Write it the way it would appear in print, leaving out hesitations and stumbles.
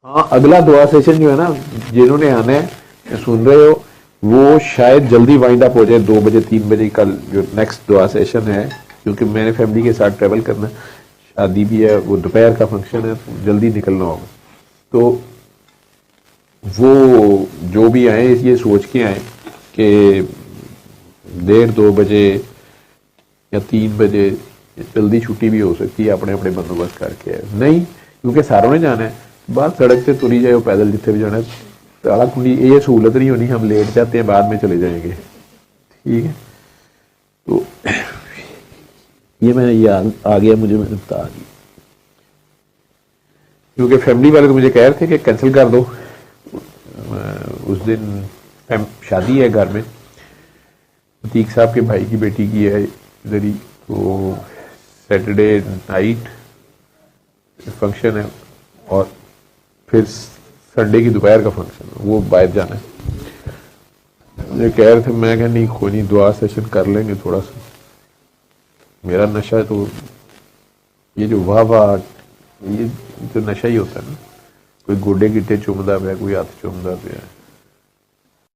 हाँ, अगला दुआ सेशन जो है ना, जिन्होंने आना है, सुन रहे हो, वो शायद जल्दी वाइंड अप हो जाए, 2 बजे 3 बजे कल जो नेक्स्ट दुआ सेशन है, क्योंकि मैंने फैमिली के साथ ट्रेवल करना है, शादी भी है, वो दोपहर का फंक्शन है, तो जल्दी निकलना होगा। तो वो जो भी आए ये सोच के आए कि 1:30 2 बजे या 3 बजे जल्दी छुट्टी भी हो सकती है, अपने अपने बंदोबस्त करके आए। नहीं, क्योंकि सारों ने जाना है, बाहर सड़क से तुरी जाए, पैदल जिथे भी जाना है, ताला कुंडी ये सहूलत नहीं होनी, हम लेट जाते हैं बाद में चले जाएंगे। ठीक है, तो ये मैं याद आ गया मुझे, मैंने बता दी, क्योंकि फैमिली वाले तो मुझे कह रहे थे कि कैंसिल कर दो। उस दिन शादी है घर में, अतीक साहब के भाई की बेटी की है इधर ही, तो सैटरडे नाइट फंक्शन है और फिर संडे की दोपहर का फंक्शन है, वो बाहर जाना है। मुझे कह रहे थे, मैं कहा नहीं कोई नहीं, दुआ सेशन कर लेंगे थोड़ा सा। मेरा नशा तो ये जो वाह वाह, ये तो नशा ही होता है ना, कोई गोडे गिट्टे चुमदा पे, कोई हाथ चुमदा पे,